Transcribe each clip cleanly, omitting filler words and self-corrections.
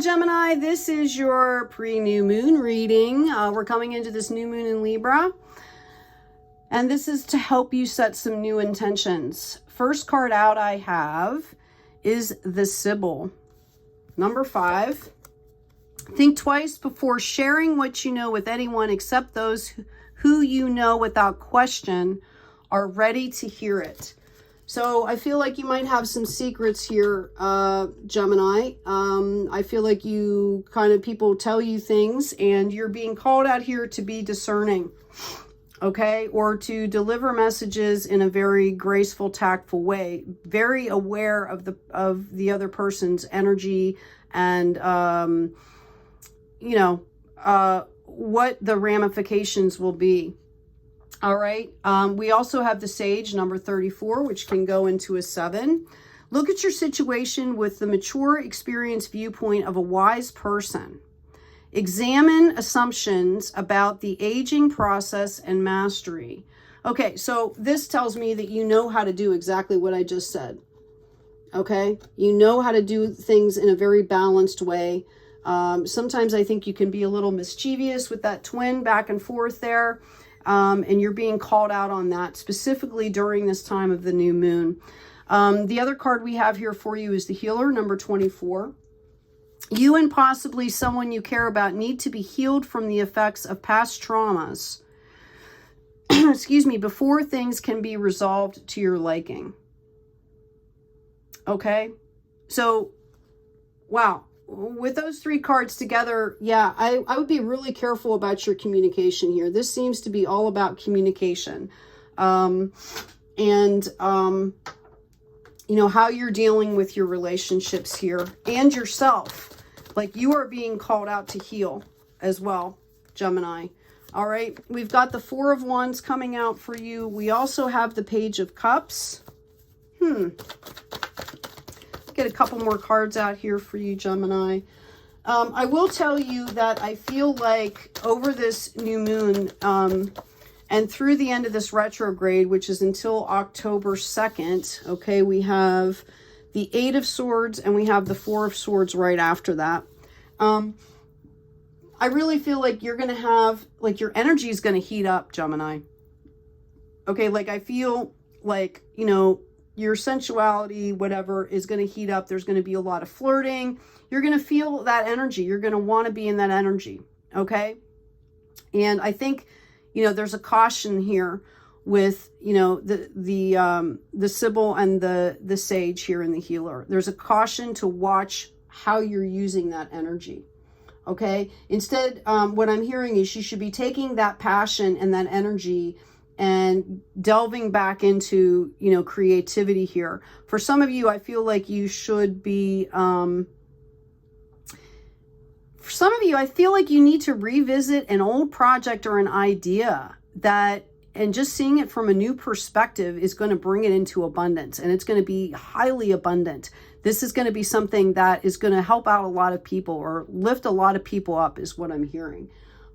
Gemini, this is your pre-new moon reading. We're coming into this new moon in Libra, and this is to help you set some new intentions. First card out I have is the Sibyl. Number 5, think twice before sharing what you know with anyone except those who you know without question are ready to hear it. So I feel like you might have some secrets here, Gemini. I feel like you people tell you things and you're being called out here to be discerning, okay? Or to deliver messages in a very graceful, tactful way, very aware of the other person's energy and, what the ramifications will be. All right. We also have the Sage, number 34, which can go into a 7. Look at your situation with the mature, experienced viewpoint of a wise person. Examine assumptions about the aging process and mastery. Okay, so this tells me that you know how to do exactly what I just said. Okay, you know how to do things in a very balanced way. Sometimes I think you can be a little mischievous with that twin back and forth there. And you're being called out on that, specifically during this time of the new moon. The other card we have here for you is the Healer, number 24. You and possibly someone you care about need to be healed from the effects of past traumas, excuse me, before things can be resolved to your liking. Okay? So, wow. With those 3 cards together, yeah, I would be really careful about your communication here. This seems to be all about communication. How you're dealing with your relationships here and yourself. Like you are being called out to heal as well, Gemini. All right, we've got the 4 of Wands coming out for you. We also have the Page of Cups. Get a couple more cards out here for you, Gemini. I will tell you that I feel like over this new moon and through the end of this retrograde, which is until October 2nd, okay, we have the 8 of Swords and we have the 4 of Swords right after that. I really feel like you're going to have, like your energy is going to heat up, Gemini. Okay, like I feel like, your sensuality, whatever, is going to heat up. There's going to be a lot of flirting. You're going to feel that energy. You're going to want to be in that energy. Okay. And I think, there's a caution here with, the Sibyl and the Sage here in the Healer. There's a caution to watch how you're using that energy. Okay. Instead, what I'm hearing is you should be taking that passion and that energy and delving back into, creativity here. For some of you, I feel like you should be, for some of you, I feel like you need to revisit an old project or an idea and just seeing it from a new perspective is going to bring it into abundance, and it's going to be highly abundant. This is going to be something that is going to help out a lot of people or lift a lot of people up is what I'm hearing.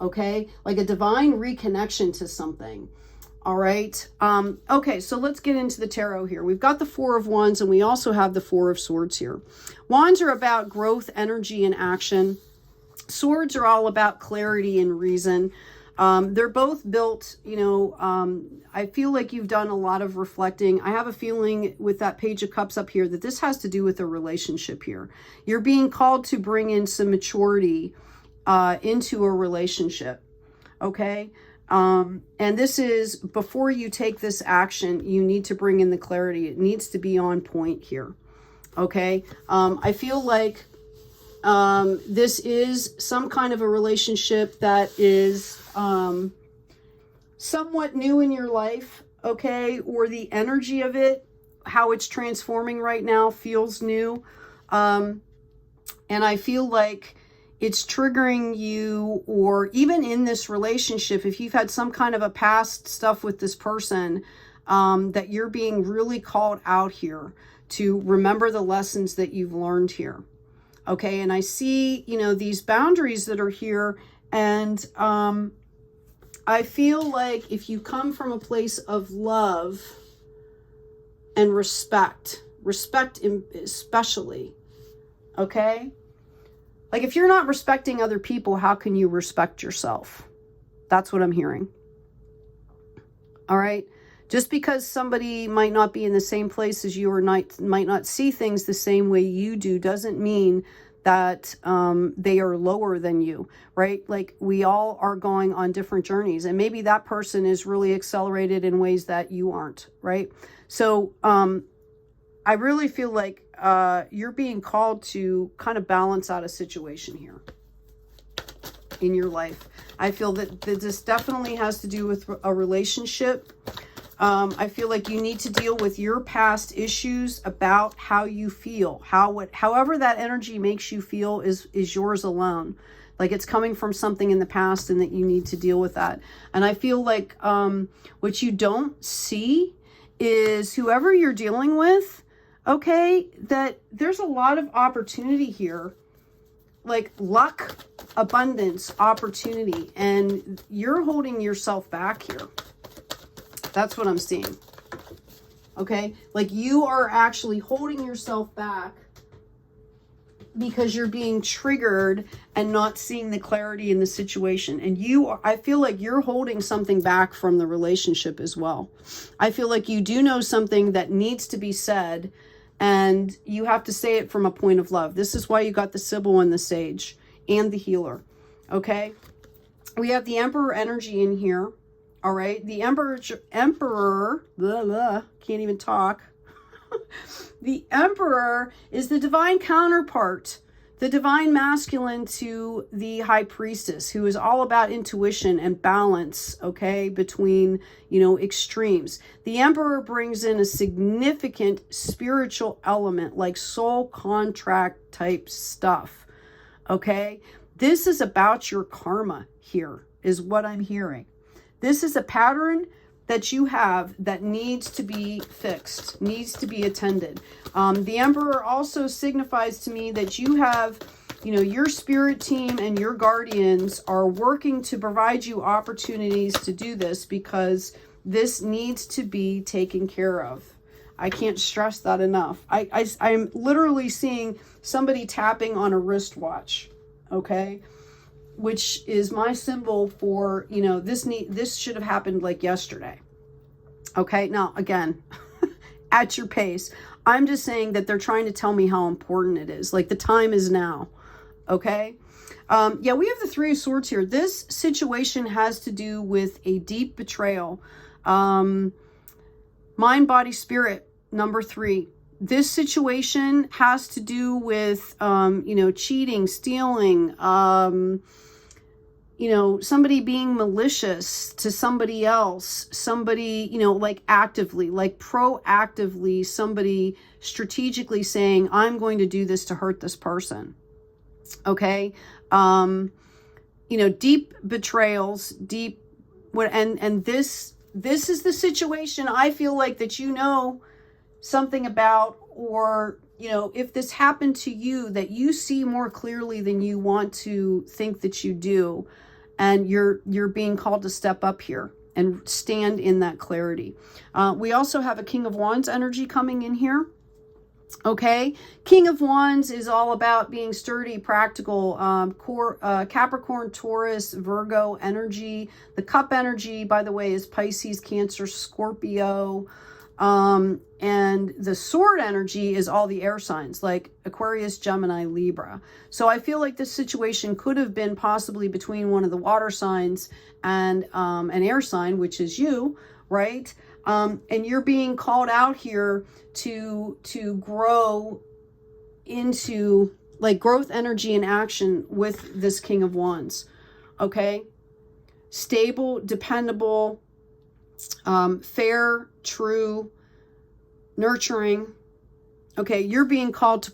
Okay. Like a divine reconnection to something. All right. Okay, so let's get into the tarot here. We've got the 4 of Wands and we also have the 4 of Swords here. Wands are about growth, energy, and action. Swords are all about clarity and reason. They're both built, I feel like you've done a lot of reflecting. I have a feeling with that Page of Cups up here that this has to do with a relationship here. You're being called to bring in some maturity into a relationship. Okay. And this is, before you take this action, you need to bring in the clarity. It needs to be on point here. Okay. I feel like, this is some kind of a relationship that is, somewhat new in your life. Okay. Or the energy of it, how it's transforming right now feels new. And I feel like it's triggering you, or even in this relationship, if you've had some kind of a past stuff with this person, that you're being really called out here to remember the lessons that you've learned here. Okay. And I see, these boundaries that are here, and I feel like if you come from a place of love and respect especially, okay? Like, if you're not respecting other people, how can you respect yourself? That's what I'm hearing. All right. Just because somebody might not be in the same place as you or might not see things the same way you do doesn't mean that they are lower than you, right? Like, we all are going on different journeys, and maybe that person is really accelerated in ways that you aren't, right? So I really feel like you're being called to kind of balance out a situation here in your life. I feel that this definitely has to do with a relationship. I feel like you need to deal with your past issues about how you feel. However that energy makes you feel is yours alone. Like, it's coming from something in the past, and that you need to deal with that. And I feel like what you don't see is whoever you're dealing with, okay, that there's a lot of opportunity here, like luck, abundance, opportunity, and you're holding yourself back here. That's what I'm seeing. Okay? Like, you are actually holding yourself back because you're being triggered and not seeing the clarity in the situation. And I feel like you're holding something back from the relationship as well. I feel like you do know something that needs to be said, and you have to say it from a point of love. This is why you got the Sybil and the Sage and the Healer. Okay? We have the Emperor energy in here. All right, the Emperor, blah, blah, can't even talk. The Emperor is the divine counterpart, the divine masculine to the High Priestess, who is all about intuition and balance, okay, between, extremes. The Emperor brings in a significant spiritual element, like soul contract type stuff, okay? This is about your karma here, is what I'm hearing. This is a pattern that you have that needs to be fixed, needs to be attended. The Emperor also signifies to me that you have, your spirit team and your guardians are working to provide you opportunities to do this, because this needs to be taken care of. I can't stress that enough. I'm literally seeing somebody tapping on a wristwatch, okay? Which is my symbol for, this should have happened like yesterday. Okay, now again, at your pace. I'm just saying that they're trying to tell me how important it is. Like, the time is now. Okay. Yeah, we have the Three of Swords here. This situation has to do with a deep betrayal. Mind, body, spirit, number 3. This situation has to do with, cheating, stealing, somebody being malicious to somebody else, somebody, like actively, like proactively, somebody strategically saying, I'm going to do this to hurt this person. Okay. Deep betrayals, and this is the situation I feel like that something about, or if this happened to you, that you see more clearly than you want to think that you do, and you're being called to step up here and stand in that clarity. We also have a King of Wands energy coming in here. Okay, King of Wands is all about being sturdy, practical, Capricorn, Taurus, Virgo energy. The Cup energy, by the way, is Pisces, Cancer, Scorpio. And the Sword energy is all the air signs, like Aquarius, Gemini, Libra. So I feel like this situation could have been possibly between one of the water signs and an air sign, which is you, right? And you're being called out here to grow into, like, growth energy and action with this King of Wands. Okay? Stable, dependable, fair, true, nurturing. Okay, you're being called to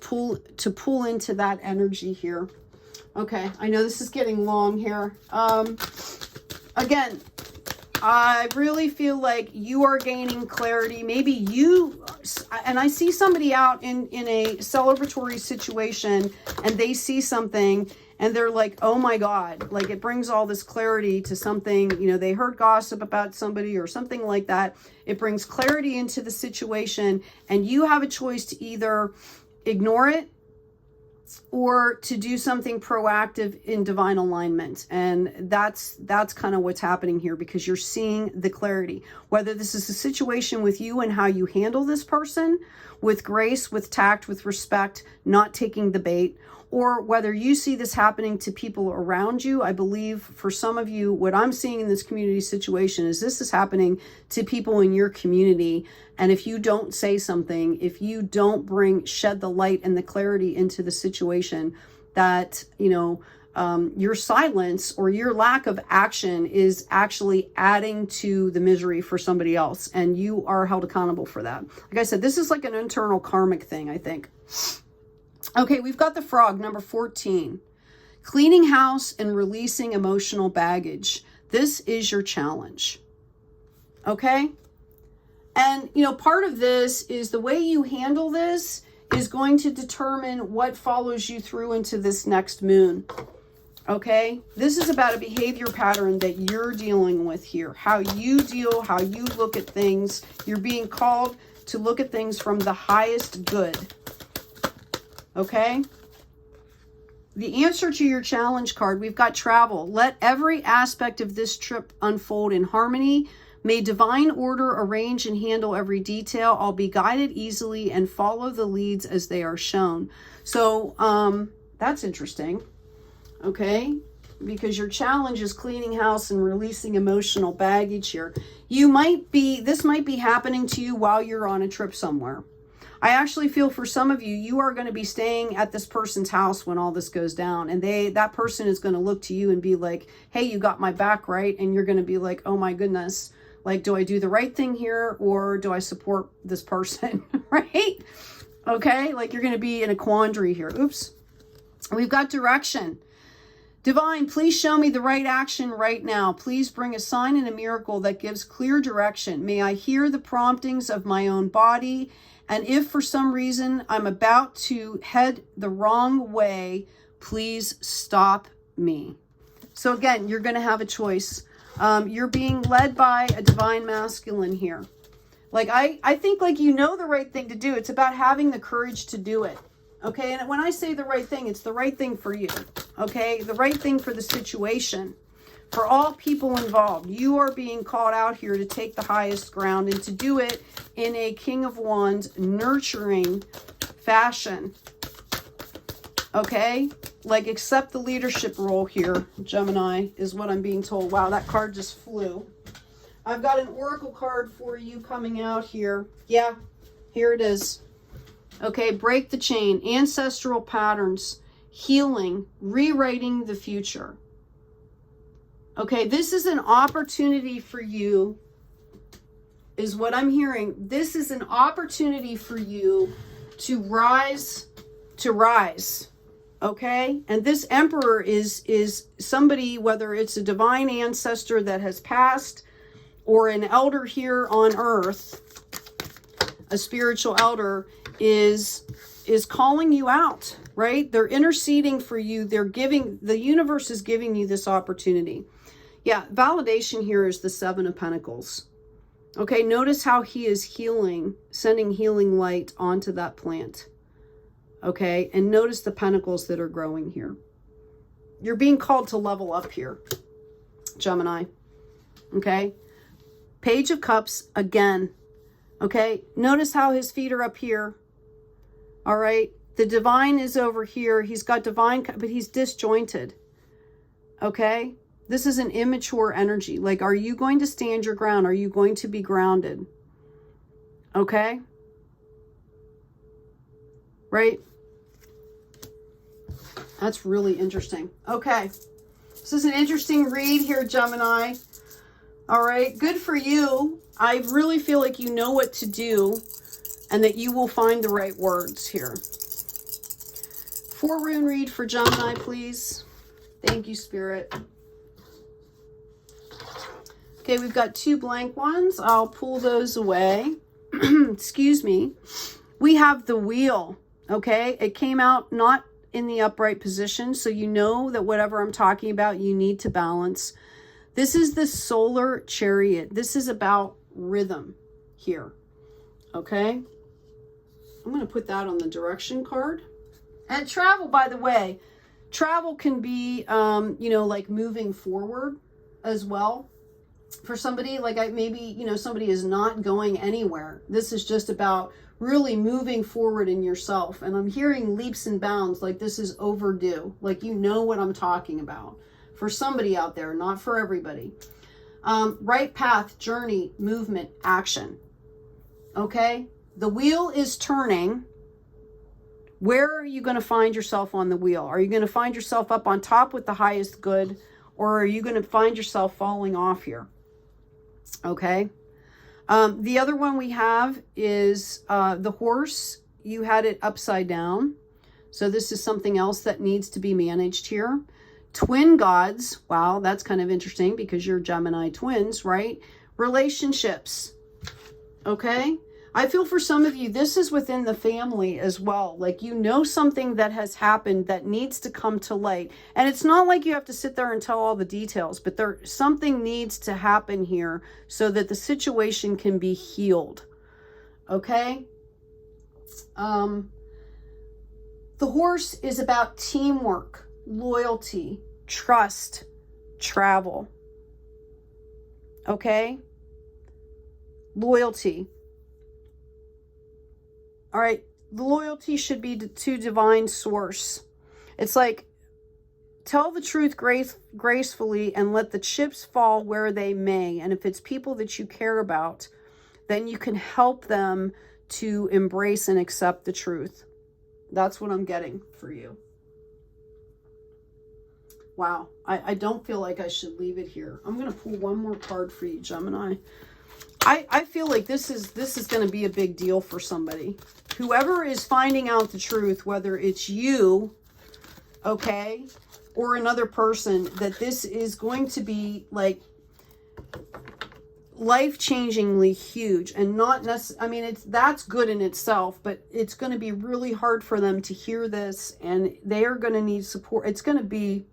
pull into that energy here. Okay, I know this is getting long here. Again, I really feel like you are gaining clarity. Maybe and I see somebody out in a celebratory situation, and they see something and they're like, oh my God, like, it brings all this clarity to something, they heard gossip about somebody or something like that. It brings clarity into the situation, and you have a choice to either ignore it or to do something proactive in divine alignment. And that's kind of what's happening here, because you're seeing the clarity. Whether this is a situation with you and how you handle this person with grace, with tact, with respect, not taking the bait, or whether you see this happening to people around you. I believe for some of you, what I'm seeing in this community situation is this is happening to people in your community. And if you don't say something, if you don't shed the light and the clarity into the situation, that, your silence or your lack of action is actually adding to the misery for somebody else. And you are held accountable for that. Like I said, this is like an internal karmic thing, I think. Okay, we've got the frog, number 14. Cleaning house and releasing emotional baggage. This is your challenge. Okay? And, part of this is the way you handle this is going to determine what follows you through into this next moon. Okay? This is about a behavior pattern that you're dealing with here. How you deal, how you look at things. You're being called to look at things from the highest good. Okay? The answer to your challenge card, we've got travel. Let every aspect of this trip unfold in harmony. May divine order arrange and handle every detail. I'll be guided easily and follow the leads as they are shown. So, that's interesting. Okay? Because your challenge is cleaning house and releasing emotional baggage here. This might be happening to you while you're on a trip somewhere. I actually feel for some of you, you are going to be staying at this person's house when all this goes down. And that person is going to look to you and be like, hey, you got my back, right? And you're going to be like, oh my goodness, like, do I do the right thing here? Or do I support this person, right? Okay, like you're going to be in a quandary here. Oops. We've got direction. Divine, please show me the right action right now. Please bring a sign and a miracle that gives clear direction. May I hear the promptings of my own body. And if for some reason I'm about to head the wrong way, please stop me. So again, you're going to have a choice. You're being led by a divine masculine here. Like, I think like the right thing to do. It's about having the courage to do it. Okay, and when I say the right thing, it's the right thing for you. Okay, the right thing for the situation. For all people involved, you are being called out here to take the highest ground and to do it in a King of Wands nurturing fashion. Okay? Like, accept the leadership role here, Gemini, is what I'm being told. Wow, that card just flew. I've got an oracle card for you coming out here. Yeah, here it is. Okay, break the chain, ancestral patterns, healing, rewriting the future. Okay, this is an opportunity for you, is what I'm hearing. This is an opportunity for you to rise, okay? And this emperor is somebody, whether it's a divine ancestor that has passed or an elder here on earth, a spiritual elder, is calling you out, right? They're interceding for you. The universe is giving you this opportunity. Yeah, validation here is the Seven of Pentacles. Okay, notice how he is healing, sending healing light onto that plant. Okay, and notice the pentacles that are growing here. You're being called to level up here, Gemini. Okay, Page of Cups again. Okay, notice how his feet are up here. All right, the divine is over here. He's got divine, but he's disjointed. Okay, this is an immature energy. Like, are you going to stand your ground? Are you going to be grounded? Okay, right? That's really interesting. Okay, this is an interesting read here, Gemini. All right, good for you. I really feel like you know what to do and that you will find the right words here. 4 rune read for Gemini, please. Thank you, Spirit. Okay, we've got 2 blank ones. I'll pull those away. Excuse me. We have the wheel, okay? It came out not in the upright position, so you know that whatever I'm talking about, you need to balance. This is the solar chariot. This is about rhythm here, okay? I'm going to put that on the direction card. And travel, by the way, travel can be, you know, like moving forward as well. For somebody, like maybe, you know, somebody is not going anywhere. This is just about really moving forward in yourself. And I'm hearing leaps and bounds, like this is overdue. Like, you know what I'm talking about. For somebody out there, not for everybody. Right path, journey, movement, action. Okay? The wheel is turning. Where are you going to find yourself on the wheel? Are you going to find yourself up on top with the highest good? Or are you going to find yourself falling off here? Okay. The other one we have is the horse. You had it upside down. So this is something else that needs to be managed here. Twin gods. Wow, that's kind of interesting because you're Gemini twins, right? Relationships. Okay. I feel for some of you, this is within the family as well. Like, you know, something that has happened that needs to come to light. And it's not like you have to sit there and tell all the details, but something needs to happen here so that the situation can be healed. Okay? The horse is about teamwork, loyalty, trust, travel. Okay? Loyalty. All right, the loyalty should be to divine source. It's like, tell the truth gracefully and let the chips fall where they may. And if it's people that you care about, then you can help them to embrace and accept the truth. That's what I'm getting for you. Wow, I don't feel like I should leave it here. I'm going to pull one more card for you, Gemini. I feel like this is going to be a big deal for somebody. Whoever is finding out the truth, whether it's you, okay, or another person, that this is going to be like life-changingly huge and not necessarily, I mean, that's good in itself, but it's going to be really hard for them to hear this, and they are going to need support. It's going to be,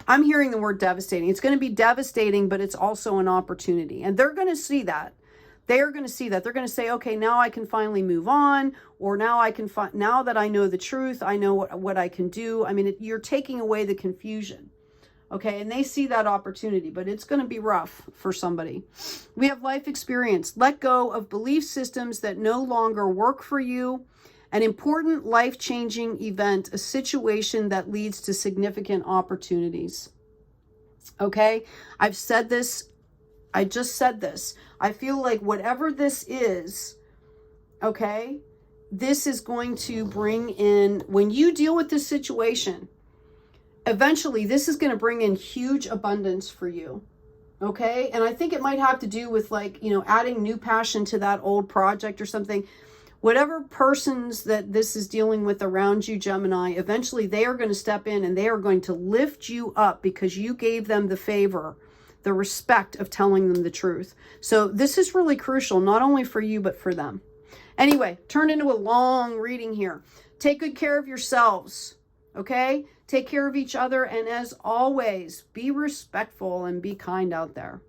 I'm hearing the word devastating. It's going to be devastating, but it's also an opportunity. And they're going to see that. They are going to see that. They're going to say, okay, now I can finally move on, or now I can now that I know the truth, I know what I can do. I mean, you're taking away the confusion. Okay, and they see that opportunity, but it's going to be rough for somebody. We have life experience. Let go of belief systems that no longer work for you. An important life-changing event, a situation that leads to significant opportunities. Okay, I've said this. I just said this. I feel like whatever this is, okay, this is going to bring in, when you deal with this situation, eventually this is going to bring in huge abundance for you. Okay, and I think it might have to do with, like, you know, adding new passion to that old project or something. Whatever persons that this is dealing with around you, Gemini, eventually they are going to step in and they are going to lift you up because you gave them the favor, the respect of telling them the truth. So this is really crucial, not only for you, but for them. Anyway, turned into a long reading here. Take good care of yourselves, okay? Take care of each other. And as always, be respectful and be kind out there.